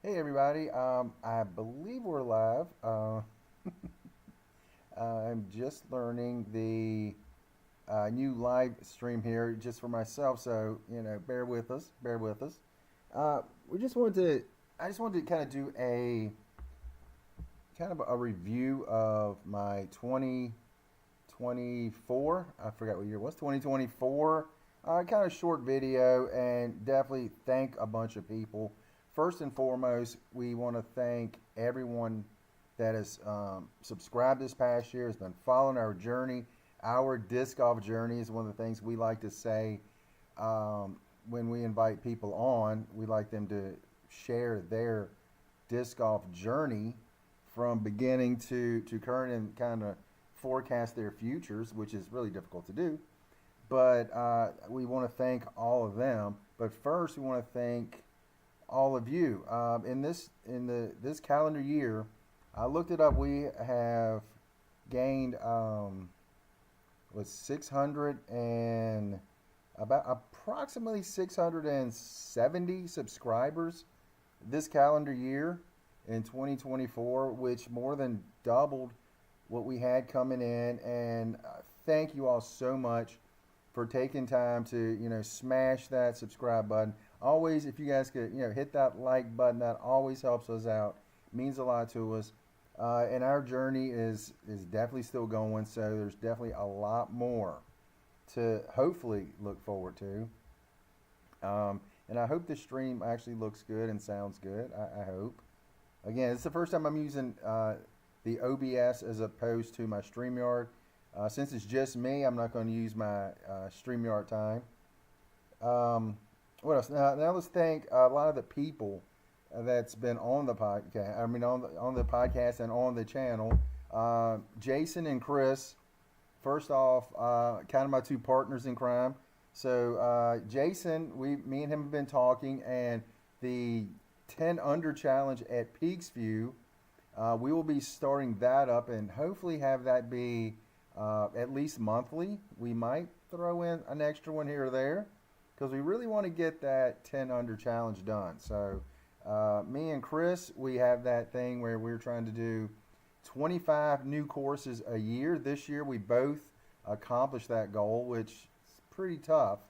Hey everybody, I believe we're live. I'm just learning the new live stream here just for myself, so bear with us, bear with us. We just wanted to, I just wanted to kind of do a kind of a review of my 2024. I forgot what year it was, 2024. Kind of short video, and definitely thank a bunch of people. First and foremost, we want to thank everyone that has subscribed this past year, has been following our journey. Our disc golf journey is one of the things we like to say when we invite people on. We like them to share their disc golf journey from beginning to current and kind of forecast their futures, which is really difficult to do. But we want to thank all of them. But first, we want to thank all of you. In this calendar year, I looked it up. We have gained was 600 and about approximately 670 subscribers this calendar year in 2024, which more than doubled what we had coming in. And thank you all so much for taking time to smash that subscribe button. Always, if you guys could hit that like button, that always helps us out. Means a lot to us. And our journey is definitely still going. So there's definitely a lot more to hopefully look forward to. And I hope the stream actually looks good and sounds good. I hope. Again, it's the first time I'm using the OBS as opposed to my StreamYard. Since it's just me, I'm not going to use my StreamYard time. What else? Now let's thank a lot of the people that's been on the podcast. I mean, on the podcast and on the channel. Jason and Chris. First off, kind of my two partners in crime. So Jason, me and him have been talking, and the 10 under challenge at Peaksview. We will be starting that up, and hopefully have that be at least monthly. We might throw in an extra one here or there because we really want to get that 10 under challenge done. So me and Chris, we have that thing where we're trying to do 25 new courses a year. This year we both accomplished that goal, which is pretty tough,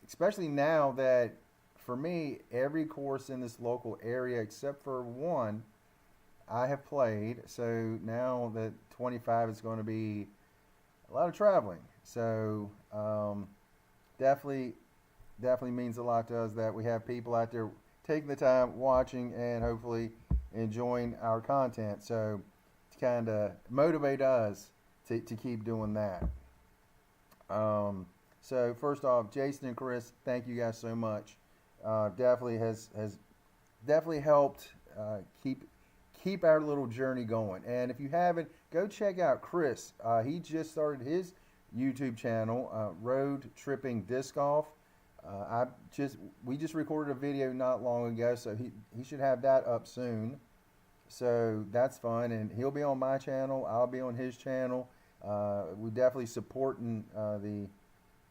especially now that for me, every course in this local area except for one I have played. So now that 25 is going to be a lot of traveling. So definitely, definitely means a lot to us that we have people out there taking the time, watching, and hopefully enjoying our content. So to kind of motivate us to keep doing that. So first off, Jason and Chris, thank you guys so much. Definitely has definitely helped keep our little journey going. And if you haven't, go check out Chris. He just started his YouTube channel, Road Tripping Disc Golf. We just recorded a video not long ago, so he should have that up soon. So that's fun, and he'll be on my channel. I'll be on his channel. We definitely supporting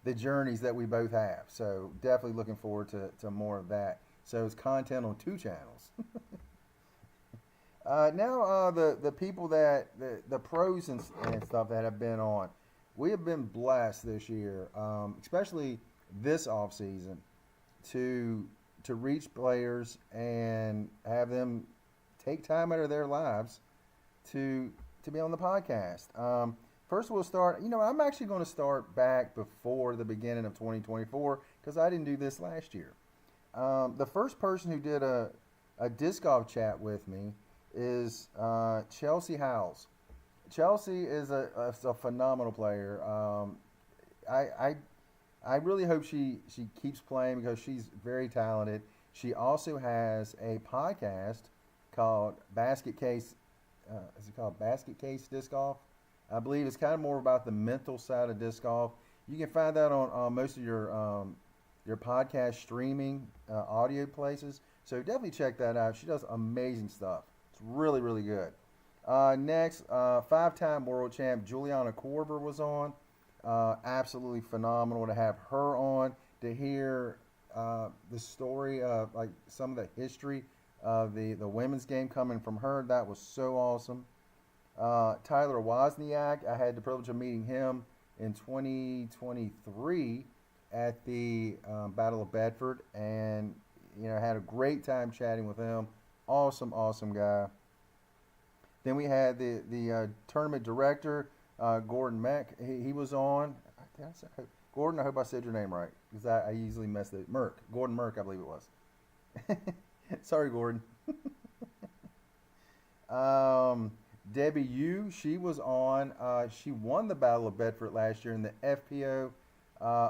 the journeys that we both have. So definitely looking forward to more of that. So it's content on two channels. Now the people that the pros and stuff that have been on, we have been blessed this year, especially this off season, to reach players and have them take time out of their lives to be on the podcast. First, we'll start. I'm actually going to start back before the beginning of 2024 because I didn't do this last year. The first person who did a disc golf chat with me is Chelsea Howells. Chelsea is a phenomenal player. I I really hope she keeps playing because she's very talented. She also has a podcast called Basket Case. Is it called Basket Case Disc Golf? I believe it's kind of more about the mental side of disc golf. You can find that on most of your podcast streaming audio places. So definitely check that out. She does amazing stuff. It's really, really good. Next, five-time world champ Juliana Korver was on. Absolutely phenomenal to have her on, to hear the story of like some of the history of the women's game coming from her. That was so awesome. Tyler Wozniak, I had the privilege of meeting him in 2023 at the Battle of Bedford, and had a great time chatting with him. Awesome, awesome guy. Then we had the tournament director, Gordon Meck. He was on. Gordon, I hope I said your name right because I usually mess it. Gordon Merck, I believe it was. Sorry, Gordon. Debbie Yu, she was on. She won the Battle of Bedford last year in the FPO.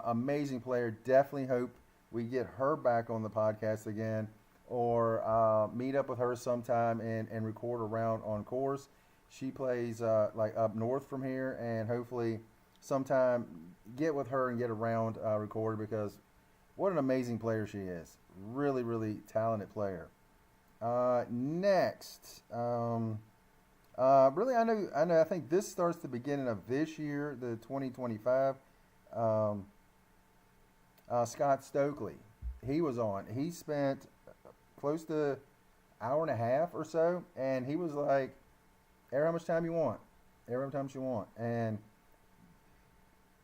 Amazing player. Definitely hope we get her back on the podcast again, or meet up with her sometime and record a round on course. She plays like up north from here, and hopefully sometime get with her and get a round recorded because what an amazing player she is. Really, really talented player. Next, really, I think this starts the beginning of this year, the 2025. Scott Stokely, he was on. He spent close to hour and a half or so, and he was like, "Every how much time you want, every time you want." And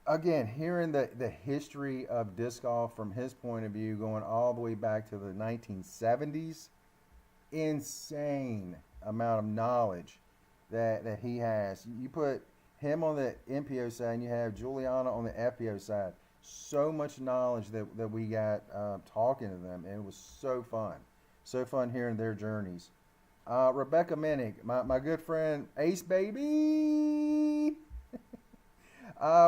again, hearing the history of disc golf from his point of view, going all the way back to the 1970s, insane amount of knowledge that he has. You put him on the MPO side, and you have Juliana on the FPO side. So much knowledge that we got talking to them, and it was so fun. So fun hearing their journeys. Rebecca Minnick, my good friend Ace Baby.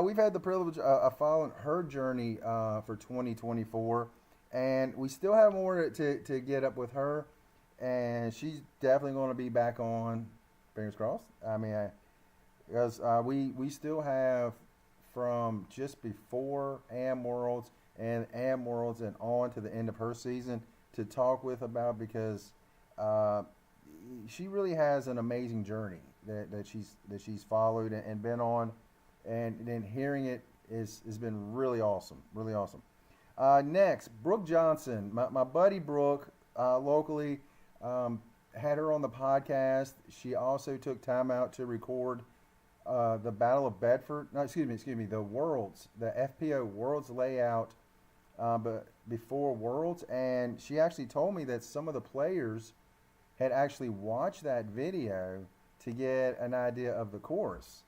We've had the privilege of following her journey for 2024, and we still have more to get up with her, and she's definitely going to be back on. Fingers crossed. I mean, because we still have from just before AM Worlds and AM Worlds and on to the end of her season to talk with about, because she really has an amazing journey that she's followed and been on, and then hearing it has been really awesome, really awesome. Next, Brooke Johnson, my buddy Brooke, locally, had her on the podcast. She also took time out to record the Battle of Bedford. No, excuse me, the Worlds, the FPO Worlds layout, but before Worlds, and she actually told me that some of the players had actually watched that video to get an idea of the course,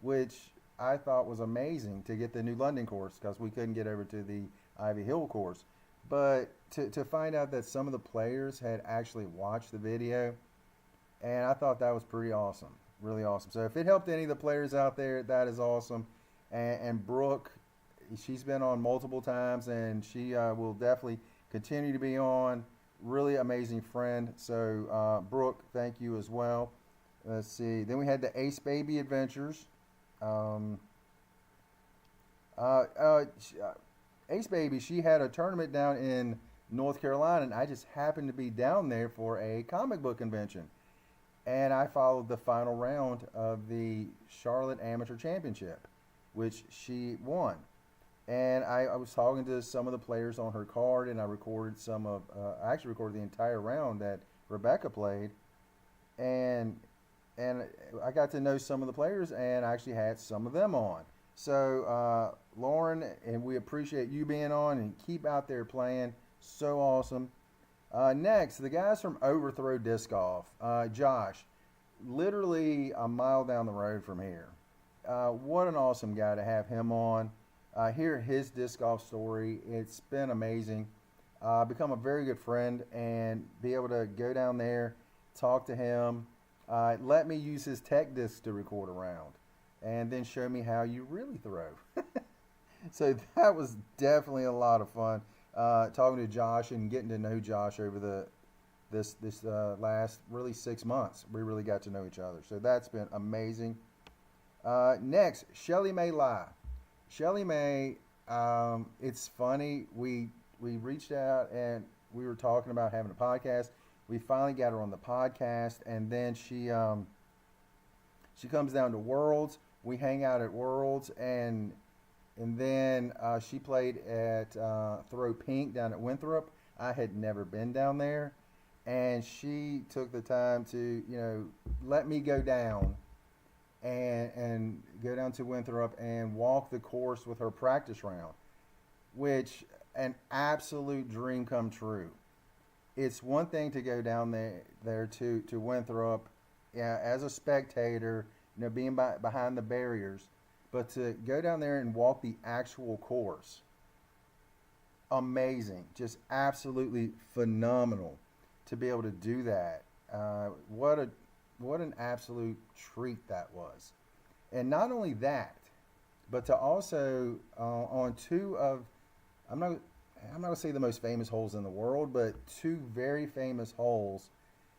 which I thought was amazing to get the New London course because we couldn't get over to the Ivy Hill course. But to find out that some of the players had actually watched the video, and I thought that was pretty awesome, really awesome. So if it helped any of the players out there, that is awesome. And Brooke, she's been on multiple times, and she will definitely continue to be on. Really amazing friend. So Brooke, thank you as well. Let's see. Then we had the Ace Baby Adventures. Ace Baby, she had a tournament down in North Carolina, and I just happened to be down there for a comic book convention. And I followed the final round of the Charlotte Amateur Championship, which she won. And I was talking to some of the players on her card, and I recorded I actually recorded the entire round that Rebecca played. And I got to know some of the players, and I actually had some of them on. So, Lauren, and we appreciate you being on, and keep out there playing. So awesome. Next, the guys from Overthrow Disc Golf. Josh, literally a mile down the road from here. What an awesome guy to have him on. Hear his disc golf story. It's been amazing. Become a very good friend and be able to go down there, talk to him. Let me use his tech disc to record a round, and then show me how you really throw. So that was definitely a lot of fun. Talking to Josh and getting to know Josh over this last really 6 months. We really got to know each other. So that's been amazing. Next, Shelly Mae Lai. Shelly Mae, it's funny. We reached out and we were talking about having a podcast. We finally got her on the podcast, and then she comes down to Worlds. We hang out at Worlds, and And then she played at Throw Pink down at Winthrop. I had never been down there, and she took the time to, let me go down and go down to Winthrop and walk the course with her practice round, which an absolute dream come true. It's one thing to go down there to Winthrop, yeah, as a spectator, being behind the barriers, but to go down there and walk the actual course, amazing, just absolutely phenomenal to be able to do that. What an absolute treat that was, and not only that, but to also on two of I'm not gonna say the most famous holes in the world, but two very famous holes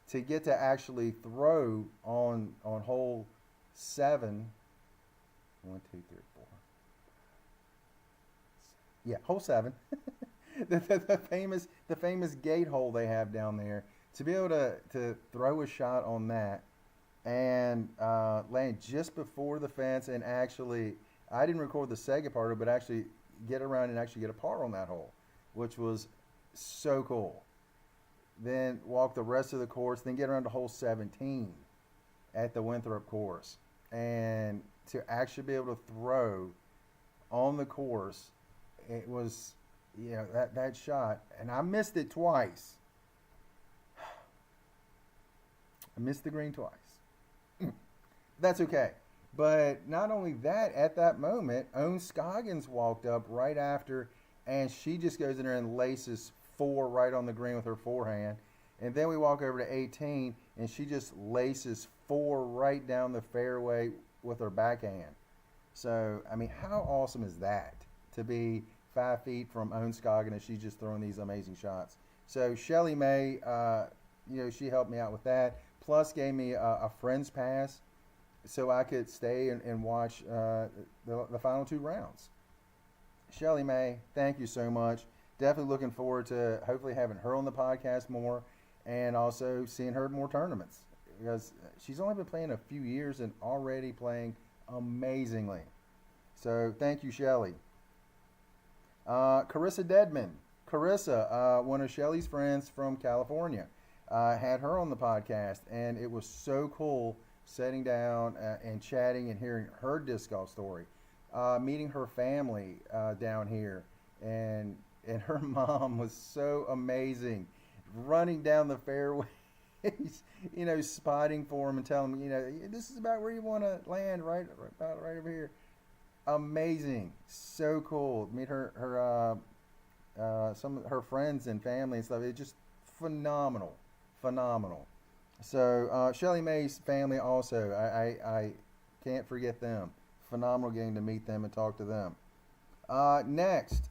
to get to actually throw on hole 7. 1, 2, 3, 4. Yeah, hole 7. the famous gate hole they have down there. To be able to throw a shot on that and land just before the fence, and actually, I didn't record the second part of it, but actually get around and actually get a par on that hole, which was so cool. Then walk the rest of the course, then get around to hole 17 at the Winthrop course. And to actually be able to throw on the course, it was, that shot. And I missed it twice. I missed the green twice. That's okay. But not only that, at that moment, Owen Scoggins walked up right after, and she just goes in there and laces 4 right on the green with her forehand. And then we walk over to 18, and she just laces 4 right down the fairway with her backhand. So, I mean, how awesome is that to be 5 feet from Owen Scoggins and she's just throwing these amazing shots? So, Shelly May, she helped me out with that, plus gave me a friend's pass so I could stay and watch the final 2 rounds. Shelly May, thank you so much. Definitely looking forward to hopefully having her on the podcast more, and also seeing her in more tournaments, because she's only been playing a few years and already playing amazingly. So thank you, Shelly. Carissa Dedman. Carissa, one of Shelly's friends from California, had her on the podcast, and it was so cool sitting down and chatting and hearing her disc golf story, meeting her family down here, and her mom was so amazing, running down the fairways, spotting for him and telling him, this is about where you want to land, right over here. Amazing, so cool. Meet her some of her friends and family and stuff. It's just phenomenal. So Shelly May's family also, I can't forget them. Phenomenal getting to meet them and talk to them. Next,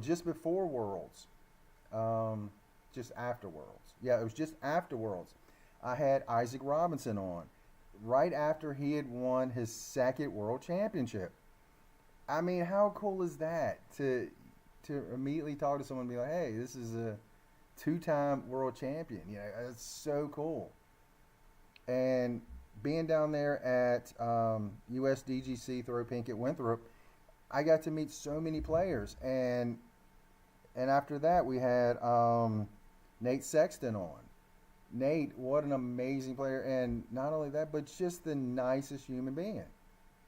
just before Worlds, just after Worlds. Yeah, it was just after Worlds. I had Isaac Robinson on, right after he had won his 2nd World Championship. I mean, how cool is that to immediately talk to someone and be like, hey, this is a 2-time world champion. It's so cool. And being down there at USDGC Throw Pink at Winthrop, I got to meet so many players. And after that, we had Nate Sexton on. Nate, what an amazing player. And not only that, but just the nicest human being.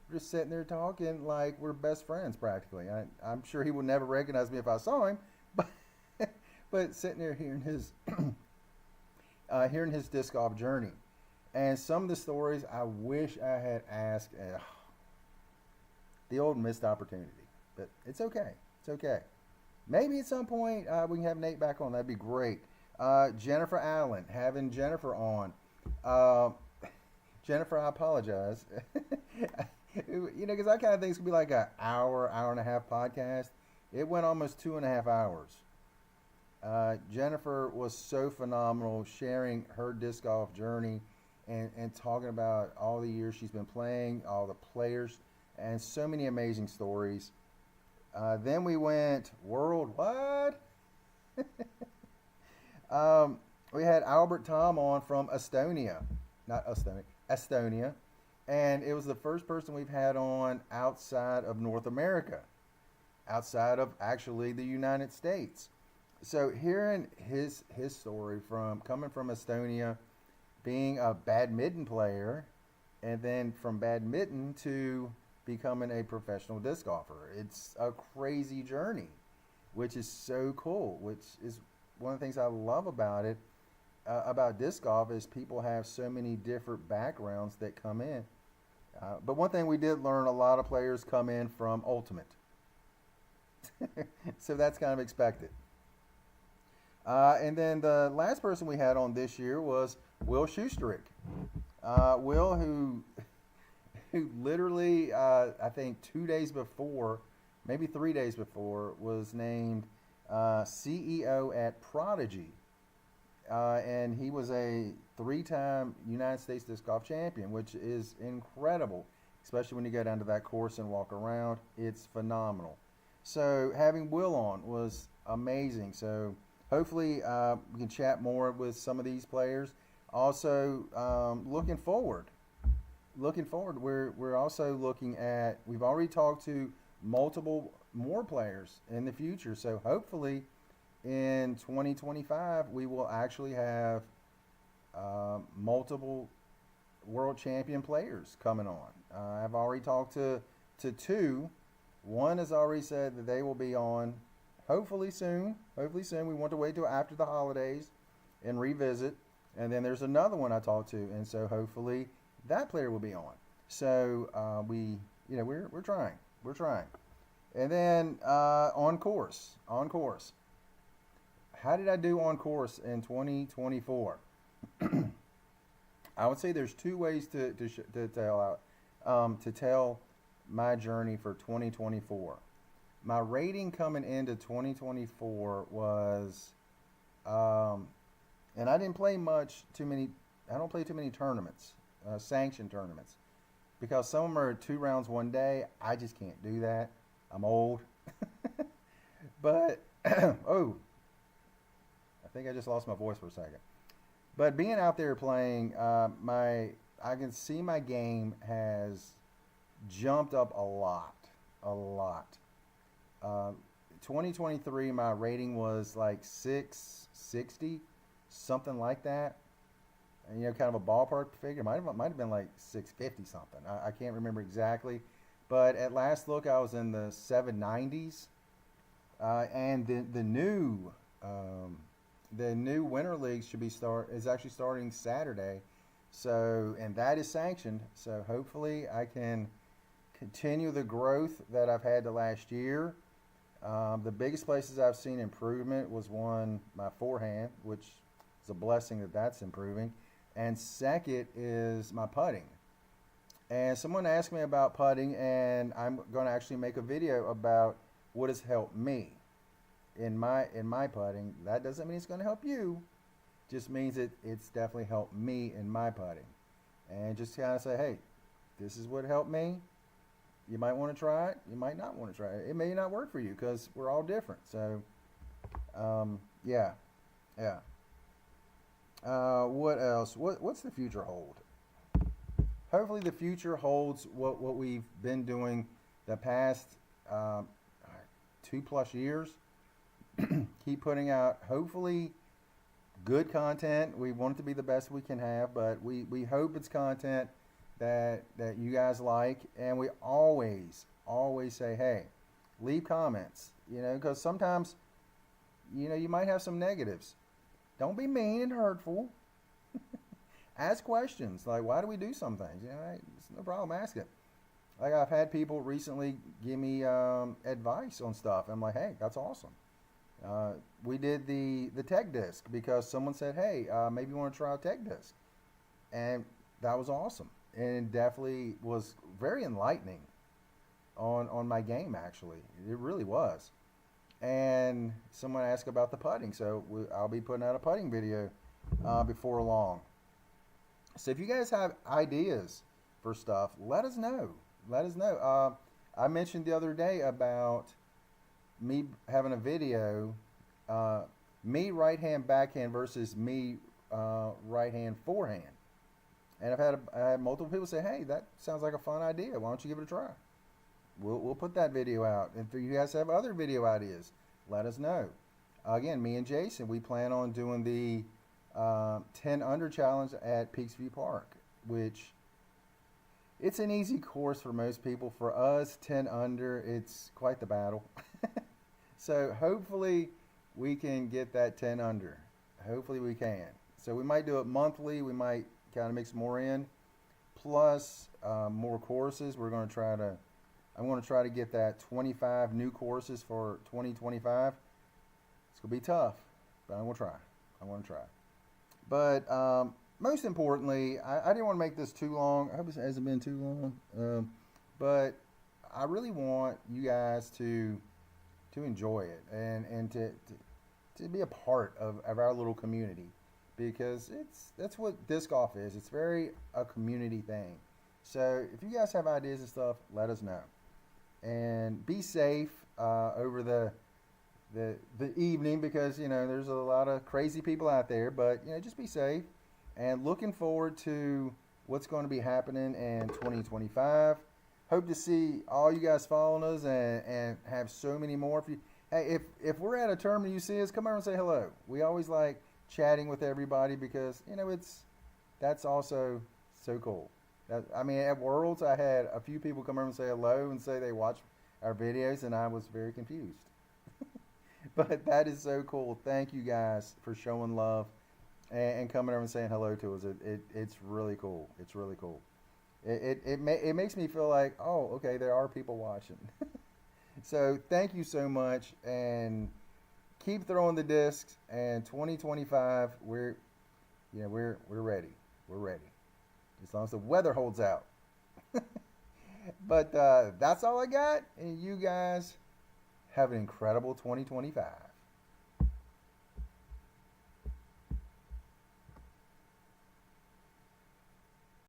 We're just sitting there talking like we're best friends practically. I'm sure he would never recognize me if I saw him, but sitting there hearing his disc golf journey. And some of the stories I wish I had asked. The old missed opportunity. But it's okay. It's okay. Maybe at some point we can have Nate back on. That'd be great. Jennifer Allen, having Jennifer on. Jennifer, I apologize. Because that kind of thing's going to be like an hour and a half podcast. It went almost 2.5 hours. Jennifer was so phenomenal, sharing her disc golf journey and talking about all the years she's been playing, all the players, and so many amazing stories. Then we went worldwide. We had Albert Tom on from Estonia. Not Estonia, Estonia. And it was the first person we've had on outside of North America, outside of actually the United States. So hearing his story from coming from Estonia, being a badminton player, and then from badminton to becoming a professional disc golfer, it's a crazy journey, which is so cool. Which is one of the things I love about disc golf is people have so many different backgrounds that come in. But one thing we did learn, a lot of players come in from Ultimate. So that's kind of expected. And then the last person we had on this year was Will Schusterick. Will, who literally, I think 2 days before, maybe 3 days before, was named CEO at Prodigy. And he was a 3-time United States Disc Golf Champion, which is incredible, especially when you go down to that course and walk around. It's phenomenal. So having Will on was amazing. So hopefully we can chat more with some of these players. Also, looking forward, we're also looking at. We've already talked to multiple more players in the future. So hopefully, in 2025, we will actually have multiple world champion players coming on. I've already talked to two. One has already said that they will be on hopefully soon. Hopefully soon. We want to wait till after the holidays and revisit. And then there's another one I talked to, and so hopefully that player will be on. So we're trying. And then on course. How did I do on course in 2024? I would say there's two ways to tell my journey for 2024. My rating coming into 2024 was, and I didn't play I don't play too many tournaments, sanctioned tournaments, because some of them are 2 rounds 1 day. I just can't do that. I'm old. But, oh, I think I just lost my voice for a second. But being out there playing, I can see my game has jumped up a lot. 2023, my rating was like 660, something like that. And, kind of a ballpark figure. Might have been like 650 something. I can't remember exactly. But at last look, I was in the 790s. And the new Winter League is actually starting Saturday. So, and that is sanctioned. So hopefully I can continue the growth that I've had the last year. The biggest places I've seen improvement was my forehand, which is a blessing that that's improving. And second is my putting. And someone asked me about putting, and I'm going to actually make a video about what has helped me in my putting. That doesn't mean it's going to help you. Just means it's definitely helped me in my putting. And just kind of say, hey, this is what helped me. You might want to try it. You might not want to try it. It may not work for you because we're all different. So, yeah. What else? What's the future hold? Hopefully the future holds what we've been doing the past 2+ years. Keep putting out, hopefully, good content. We want it to be the best we can have, but we hope it's content that you guys like. And we always say, hey, leave comments, because sometimes, you might have some negatives. Don't be mean and hurtful. Ask questions like, why do we do some things? It's no problem asking. Like, I've had people recently give me advice on stuff. I'm like, hey, that's awesome. We did the tech disc because someone said, hey, maybe you want to try a tech disc. And that was awesome. And it definitely was very enlightening on my game, actually. It really was. And someone asked about the putting. So I'll be putting out a putting video before long. So if you guys have ideas for stuff, let us know. I mentioned the other day about me having a video, me right hand backhand versus me right hand forehand. And I had multiple people say, "Hey, that sounds like a fun idea. Why don't you give it a try?" We'll put that video out. If you guys have other video ideas, let us know. Again, me and Jason, we plan on doing the 10 under challenge at Peaksview Park, which it's an easy course for most people. For us, 10 under, it's quite the battle. So hopefully we can get that 10 under. Hopefully we can. So we might do it monthly. We might kind of mix more in, plus more courses. I'm going to try to get that 25 new courses for 2025. It's going to be tough, but I'm going to try. I'm going to try. But most importantly, I didn't want to make this too long. I hope it hasn't been too long. But I really want you guys to enjoy it and to be a part of our little community, because that's what disc golf is. It's very a community thing. So if you guys have ideas and stuff, let us know. And be safe over the evening, because there's a lot of crazy people out there. But just be safe, and looking forward to what's going to be happening in 2025. Hope to see all you guys following us and have so many more. If we're at a tournament, you see us, come over and say hello. We always like chatting with everybody, because that's also so cool. At Worlds, I had a few people come over and say hello and say they watch our videos, and I was very confused. But that is so cool. Thank you guys for showing love and coming over and saying hello to us. It's really cool. It's really cool. It makes me feel like, oh, okay, there are people watching. So thank you so much, and keep throwing the discs. And 2025, we're ready. We're ready, as long as the weather holds out. But that's all I got, and you guys have an incredible 2025.